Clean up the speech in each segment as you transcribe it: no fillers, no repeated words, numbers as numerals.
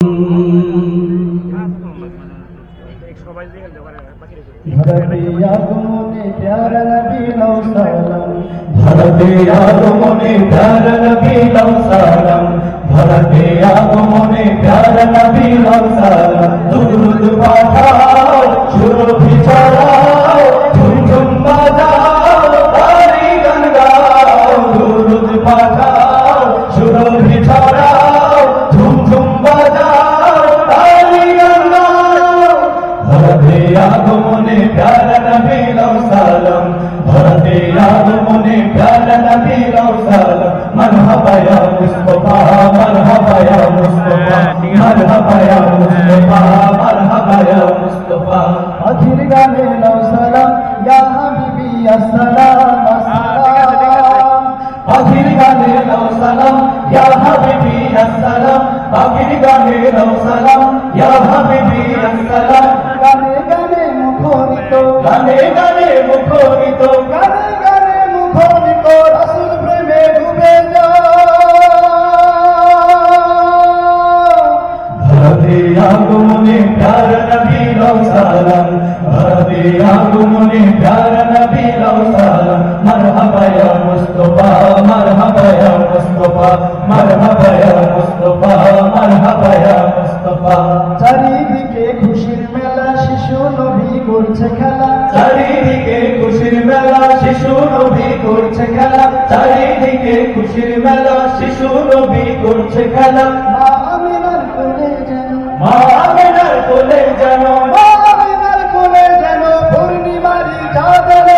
भरते आगमने प्यारा नबी लो सलाम, भरते आगमने प्यारा नबी लो सलाम, भरते आगमने प्यारा नबी लो सलाम। दुरूद पाठाओ सुरभि छड़ाओ झुमझुम बजाओ ताली गान गाओ। दुरूद पाठाओ सुरभि छड़ाओ झुमझुम बजाओ ताली गान गाओ। भरते आगमने प्यारा नबी लो सलाम, भरते आगमने प्यारा नबी लो सलाम। मरहबा या मुस्तफा, मरहबा या मुस्तफा, मरहबा या मुस्तफा, मरहबा या मुस्तफा। आखिर गाने लो सलाम या हबीबी अस्सलाम अस्सलाम। आखिर गाने लो सलाम या हबीबी अस्सलाम, आखिर गाने लो सलाम या हबीबी अस्सलाम। गाने गाने मुखरित, गाने गाने मुखरित, गाने गाने मुखरित রাসূল প্রেমে ডুবে যাও। भरते आगमने प्यारा नबी लो सलाम, भरते आगमने प्यारा नबी लो सलाम। मरहबा या मुस्तफा, मरहबा या मुस्तफा, मरहबा या मुस्तफा, मरहबा या मुस्तफा। চারিদিকে খুশির মেলা, শিশু নবী করছে খেলা। চারিদিকে খুশির মেলা, শিশু নবী করছে খেলা। চারিদিকে খুশির মেলা, শিশু নবী করছে খেলা। মা আমিনার কোলে যেন, মা আমিনার কোলে যেন, মা আমিনার কোলে যেন পূর্ণিমারি চাঁদ এলো।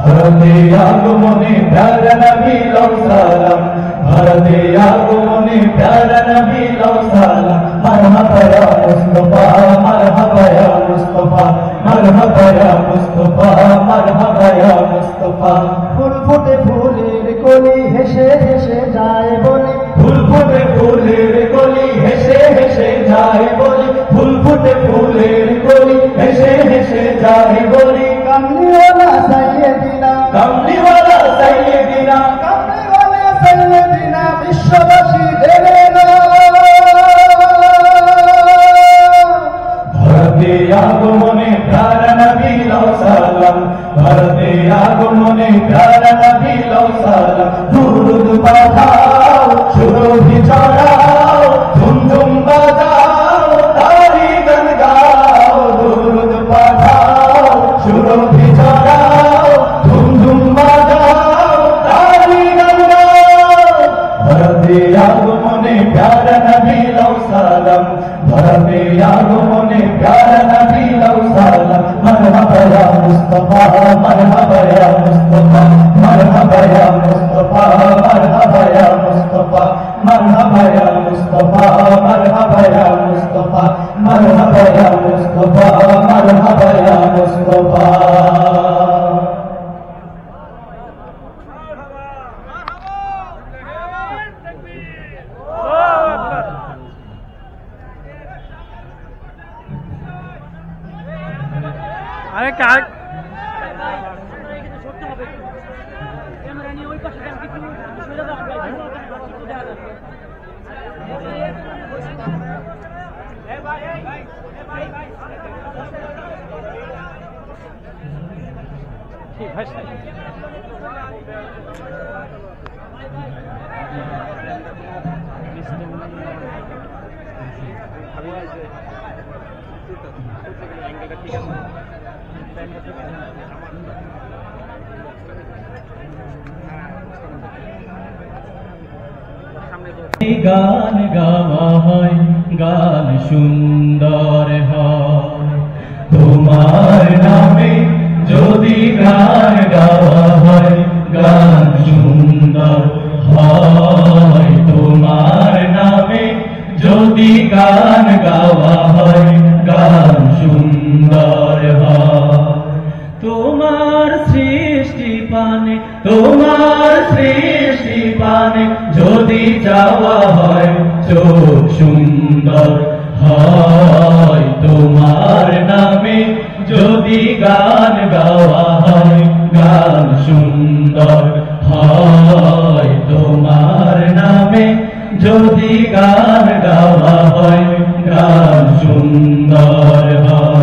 भरते आगमने प्यारा नबी लो सलाम, भरते आगमने प्यारा नबी लो सलाम। मरहबा या मुस्तफा, मरहबा या मुस्तफा, मरहबा या मुस्तफा, मरहबा या मुस्तफा। ফুল ফুটে ফুলের কলি, হেসে হেসে যায় বলি। फूल फुटे फूलेर कली, हेसे हेसे जाए बोली। फूल फुटे फूलेर कली, हेसे हेसे जाए बोली। কামলিওয়ালা সাইয়েদিনা, कमलीवाला सैयदिना, কামলিওয়ালা সাইয়েদিনা বিশ্ববাসী জেনে নাও। भरते आगमने प्यारा नबी लो सलाम, भरते आगमने प्यारा नबी लो सलाम। दुरूद पाठाओ सुरभि छड़ाओ झुमझुम बजाओ ताली गान गाओ। दुरूद पाठाओ सुरभि छड़ाओ झुमझुम बजाओ ताली गान गाओ। भरते आगमने प्यारा नबी लो सलाम, भरते आगमने प्यारा नबी लो सलाम। मरहबा या मुस्तफा, मरहबा या मुस्तफा, मरहबा या मुस्तफा, मरहबा या मुस्तफा, मरहबा या मुस्तफा, मरहबा या मुस्तफा, मरहबा या मुस्तफा, मरहबा या मुस्तफा। আরে কার ঠিক ভাই গান গাওয়া হয়, গান সুন্দর হয়। তোমার নামে যদি গান গাওয়া হয়, গান সুন্দর হয়। তোমার নামে যদি গান গাওয়া হয়, গান সুন্দর হয়। তোমার সৃষ্টি পানে, তোমার সৃষ্টি পানে যদি যাওয়া হয়, চোখ সুন্দর হয়। তোমার নামে যদি গান গাওয়া হয়, গান সুন্দর হয়। তোমার নামে যদি গান গাওয়া হয় গান সুন্দর হয়।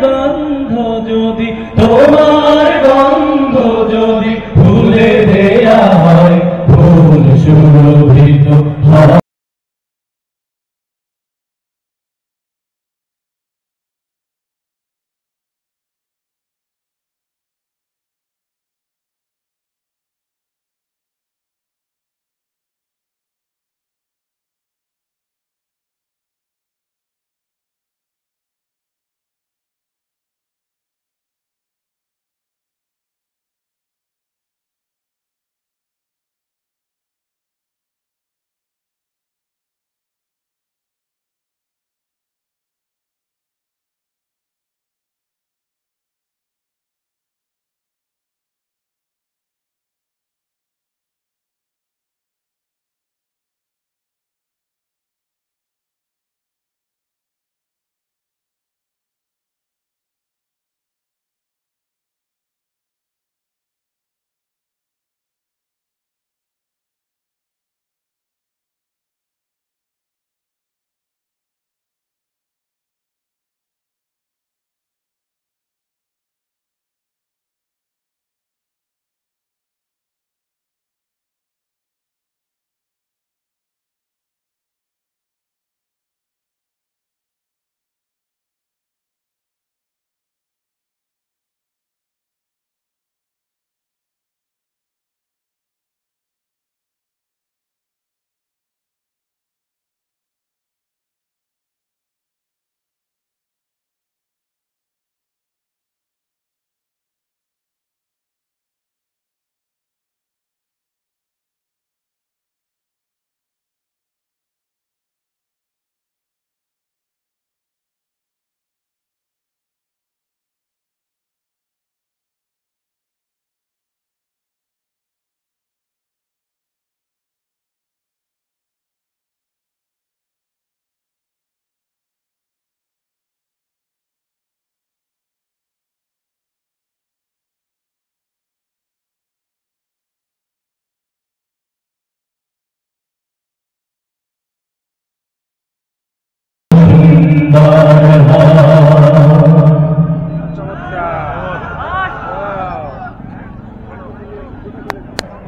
গন্ধ যদি তোমার গন্ধ যদি ফুলে দেয়া হয় ফুল সুরভিত হয়।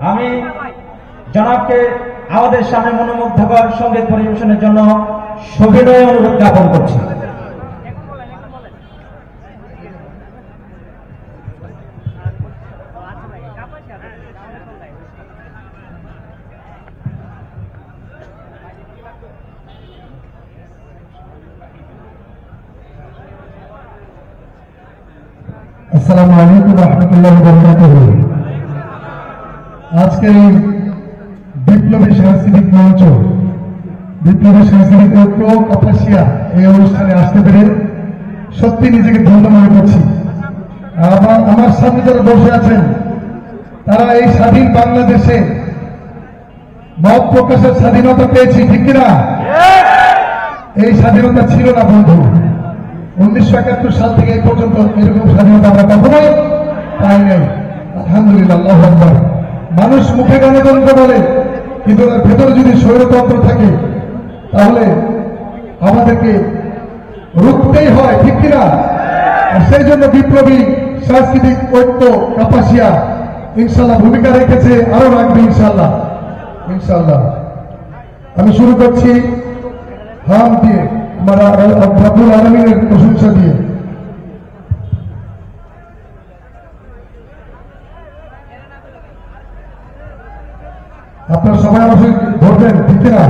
আমি জনাবকে আমাদের সামনে মনোমুগ্ধকর সঙ্গীত পরিবেশনের জন্য সবিনয় অনুরোধ জ্ঞাপন করছি। আসসালামু আলাইকুম ওয়া রাহমাতুল্লাহি ওয়া বারাকাতুহু। আজকের এই বিপ্লবী সাংস্কৃতিক মঞ্চ, বিপ্লবী সাংস্কৃতিক ঐক্য কাপাসিয়া এই অনুষ্ঠানে আসতে পেরে সত্যি নিজেকে ধন্য মনে করছি। আমার সামনে যারা বসে আছেন তারা এই স্বাধীন বাংলাদেশে মত প্রকাশের স্বাধীনতা পেয়েছি, ঠিক কিনা? এই স্বাধীনতা ছিল না বন্ধু। 1971 সাল থেকে এই পর্যন্ত এরকম স্বাধীনতা আমরা কখনোই পাই নাই। আলহামদুলিল্লাহ, আল্লাহু আকবার। মানুষ মুখে গণতন্ত্র বলে, কিন্তু তার ভেতরে যদি স্বৈরতন্ত্র থাকে তাহলে আমাদেরকে রুখতেই হয়, ঠিক কিনা? আর সেই জন্য বিপ্লবী সাংস্কৃতিক ঐক্য কাপাসিয়া ইনশাল্লাহ ভূমিকা রেখেছে, আরো রাখবে ইনশাল্লাহ। ইনশাল্লাহ আমি শুরু করছি হাম দিয়ে, আমরা রব্বুল আলামিনের প্রশংসা দিয়ে। আপনারা সবাই অবশ্যই ধরবেন, ঠিক না?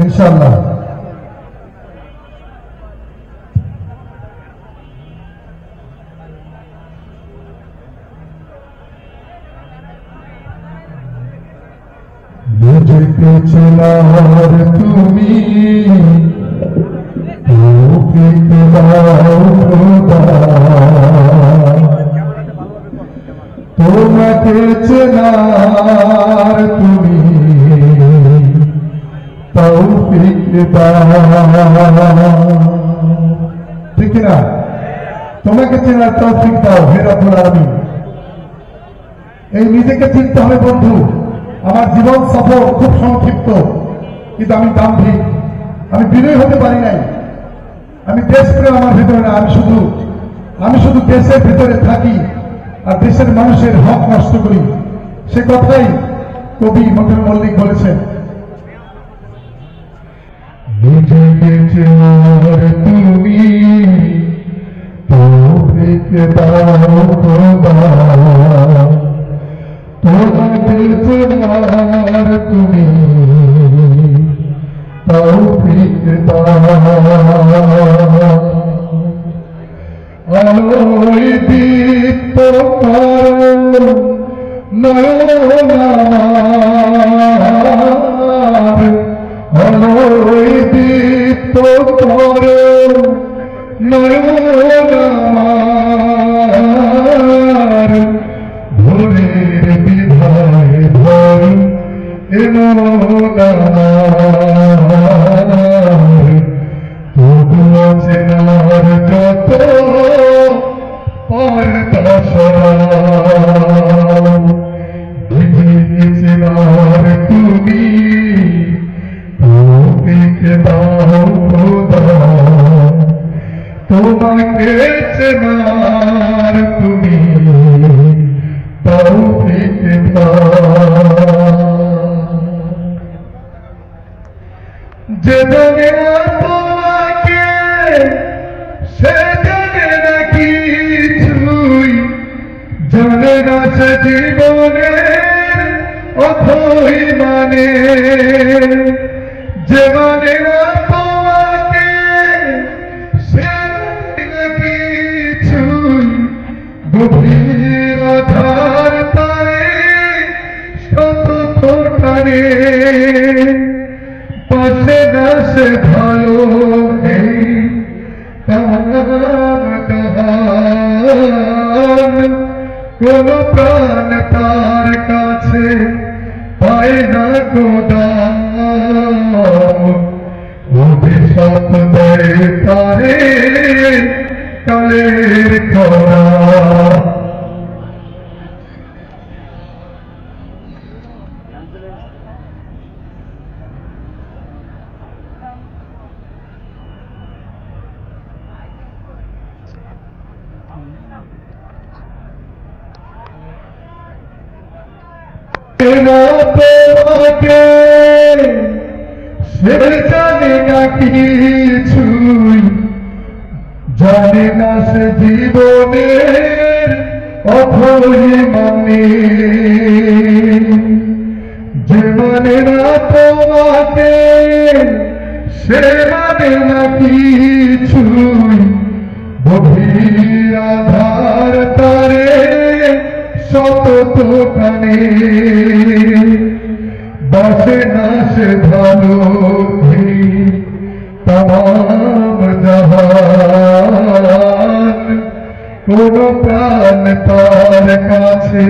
ইনশাআল্লাহ। নিজেকে চেনার তুমি তৌফিক দাও খোদা, তোমাকে চেনার তুমি তৌফিক দাও। ঠিক না? তোমাকে চেনার তৌফিক দাও হে রব্বুল আলামিন। এই নিজেকে চিনতে হবে বন্ধু। আমার জীবন সফর খুব সংক্ষিপ্ত, কিন্তু আমি দাম্ভিক, আমি বিনয়ী হতে পারি নাই। আমি দেশপ্রেম আমার ভেতরে না, আমি শুধু দেশের ভেতরে থাকি আর দেশের মানুষের হক নষ্ট করি। সে কথাই কবি মতিউর মল্লিক বলেছেন, নিজেকে চেনার তুমি তৌফিক দাও খোদা, তোমাকে চেনার তুমি তৌফিক দাও। আলোয় দীপ্ত করো নয়ন আমার, আলোয় দীপ্ত করো নয়ন আমার, ভোরের বিধায় ভয় এলো না তবুও চেনার যত পর্দা সরাও, নিজেকে চেনার তুমি তৌফিক দাও খোদা, তোমাকে চেনার তুমি তৌফিক দাও। যে জানে না তোমাকে সে জানে না কিছুই, জানে না সে জীবনের অথই মানে। যে মানে না তোমাকে সে জানে না কিছুই, গভীর আধার তারে শত টানে। পাশে না সে ভালো নেই কোন প্রাণ তার কাছে পায় না গোদাম, অভিশাপ দেয় তারে কালের খরা। তোমাকে সে জানে না কিছুই, জানে না সে জীবনের অথই মানে। যে মানে না তোমাকে সে মানে না কিছুই, গভীর আধার তারে শত টানে। বাসে না সে ভালো তামাম জাহান, কোন প্রাণ তার কাছে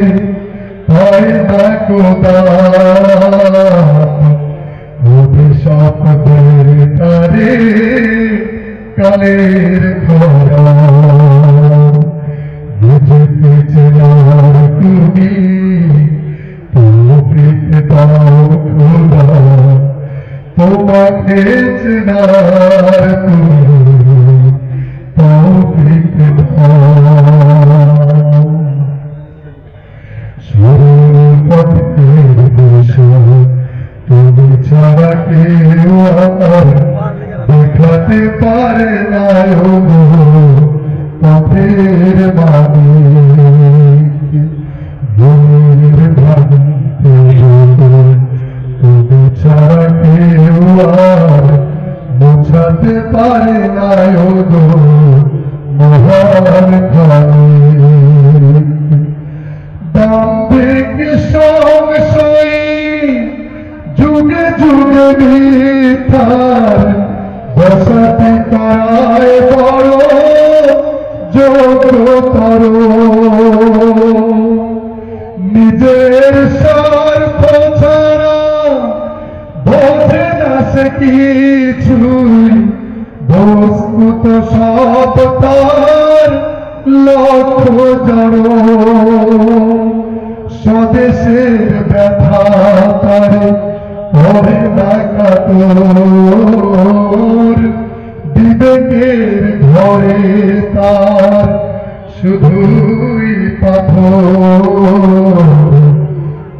হয় না গোদাম, অভিশাপ দেয় তারে কালের খরা। নিজেকে চেনার তুমি তৌফিক দাও খোদা, তোমাকে চেনার তুমি তৌফিক দাও। সরল পথের দিশা তুমি ছাড়া কেউ আমার দেখাতে পারে না পথের মালিক। ভূমির ভ্রান্তি তুমি ছাড়া কেউ আর বোঝাতে পারে না মহান খানি। মিথ্যার বসতি করায় বড় যোগ্যতর নিজের স্বার্থ ছাড়া বোঝে না সে কিছুই বস্তুত সব তার লক্ষ্য জড় স্বদেশের ব্যথা তারে করে না কাতর বিবেকের ঘরে তার শুধুই পাথর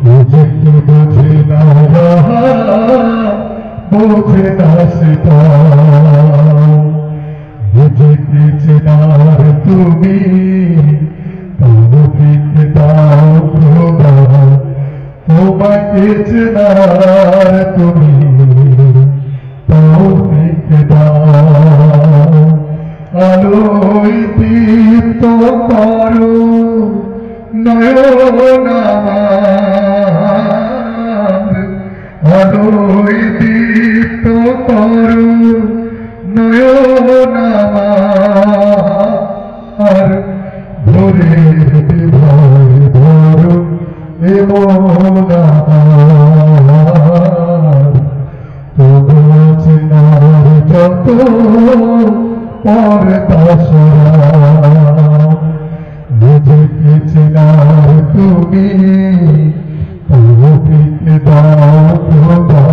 নিজেকে বোঝে না বোঝে না সেটা নিজেকে চেনার তুমি তৌফিক দাও খোদা তোমাকে চেনার তুমি তৌফিক দাও আলোয় দীপ্ত করো নয়ন আমার আলোয় দীপ্ত করো নয়ন আমার ভোরে বিভোর ধরো এমন আমার তবু চেনার যত পরদাসরা নিজেকে চেনার তুমি তৌফিক দাও খোদা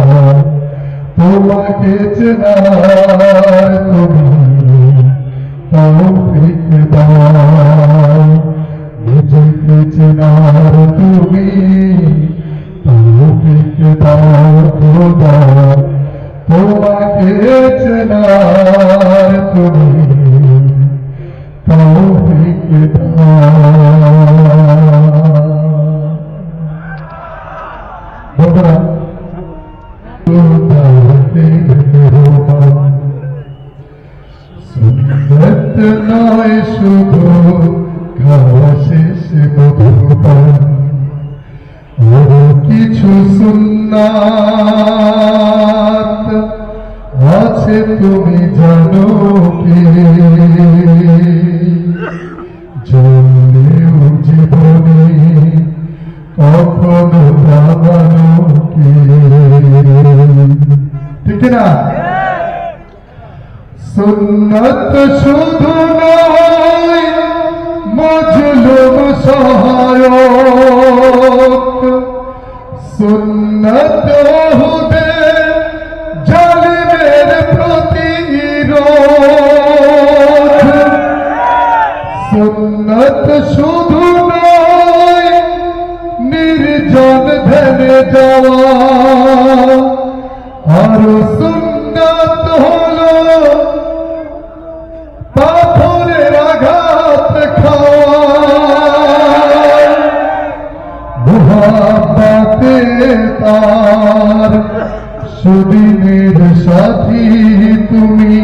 তোমাকে চেনার তুমি তৌফিক দাও নিজেকে চেনার তুমি তৌফিক দাও খোদা তোমাকে চেনার তুমি তৌফিক দাও সুন্নত নয় শুধু খাওয়া শেষ মধুপান আরো কিছু সুন্নাত আছে তুমি জানো কি জন্মেও জীবনে কখনো ভাবানো কি ঠিক না সুন্নত শুধু নয় মজলুম সহায়ক সুন্নত হুদে জালিমের প্রতিরোধ সুন্নত শুধু নয় নির্জন ধ্যানে যাওয়া আর সুন্নত হলো পাথরের আঘাত খাওয়া মুহাব্বতে তার সুদিনের সাথী তুমি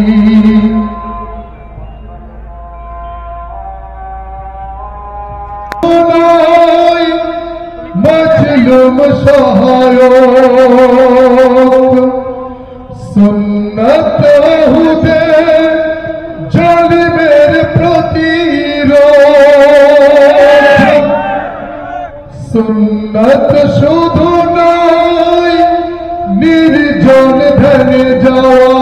মজলুম সহায়ক সুন্নত হুদে জালিমের প্রতিরোধ সুন্নত শুধু নয় নির্জন ধ্যানে যাওয়া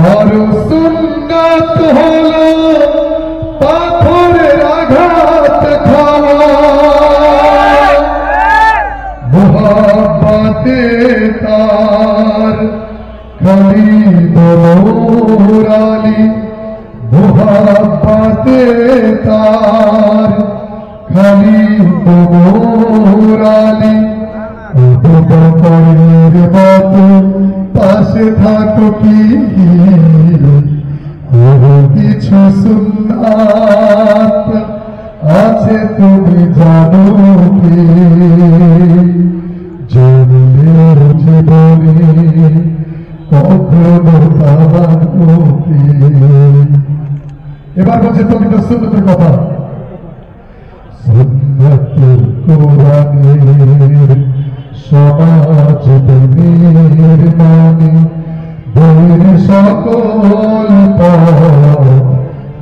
আর সুন্নত হলো পাথরের আঘাত খাওয়া মুহাব্বতে তার খালি মোরালি মুহাব্বতে তার খালি মোরালি আবু বকরের মতো পাশে থাকো কি আরো কিছু সুন্নাত আছে তুমি জানো কি জন্মের জীবনে কখনো পাবানো কি এবার বলছে প্রকৃত সুন্নতের কথা সুন্নাতুল কোরআনের সমাজ প্রেমের মানে বীর সকল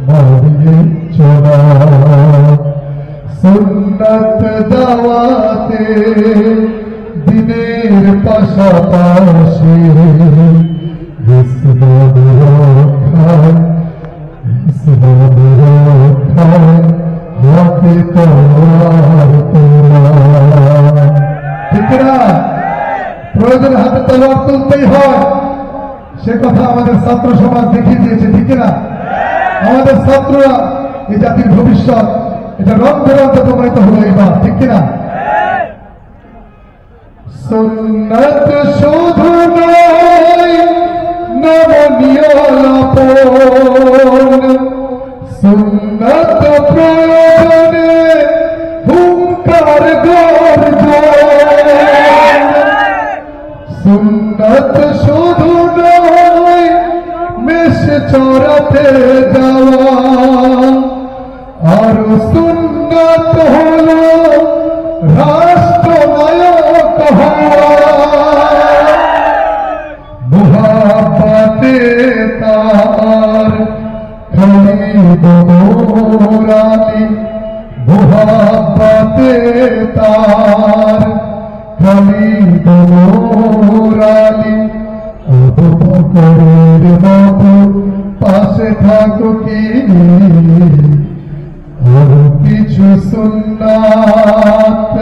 মারিয়ে চলা সুন্নাত দাওয়াতে দিনের পাশাপাশি ইসলাম রক্ষায় হাতে তলোয়ার তোলা ঠিক না প্রয়োজনে হাতে তলোয়ার তুলতেই হয় সে কথা আমাদের ছাত্র সমাজ দেখিয়ে দিয়েছে ঠিক না আমাদের ছাত্ররা এই জাতির ভবিষ্যৎ এটা রং বেরঙে প্রমাণিত হলো এবার ঠিক কিনা সুন্নাত শুধু নয় নমনীয় লাপন সুন্নাত প্রয়োজনে হুঙ্কার গর্জন সুন্নাত শুধু নয় মেষ চড়াতে যাওয়া আর সুন্নাত হলো রাষ্ট্রনায়ক হওয়া মুহাব্বতে তার খলিদ নূরানী মুহাব্বতে তার খলিদ নূরানী আবু বকরের মতো পাশে থাকো কি আর কিছু সুন্নাত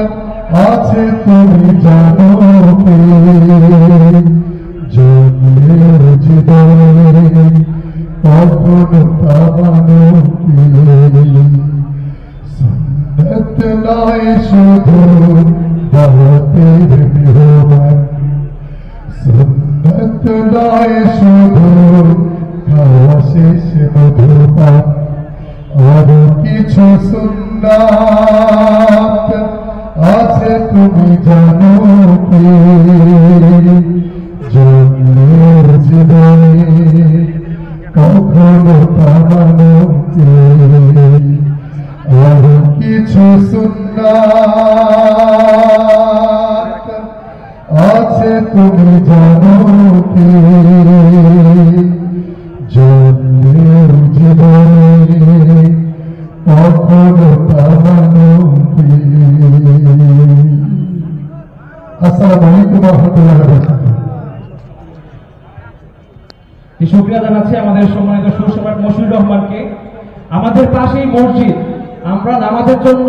আছে তুমি জানো কি জন্মের জীবনে কখনো পাবানো কি সুন্নাত নয় শুধু দাওয়াতের মেহমান সুন্নাত নয় শুধু খাওয়া শেষ মধুপান আর কিছু সুন্নাত আছে তুমি জানো কি জন্মের জীবনে কখনো পাবানো কি আর কিছু সুন্নাত আছে তুমি জানো কি জন্মের জীবনে কখনো পাবানো কি আসসালামু আলাইকুম ওয়া রাহমাতুল্লাহি ওয়া বারাকাতুহু শুকরিয়া জানাচ্ছি আমাদের সম্মানিত সুরসম্রাট মশিউর রহমানকে আমাদের পাশেই মসজিদ আমরা নামাজের জন্য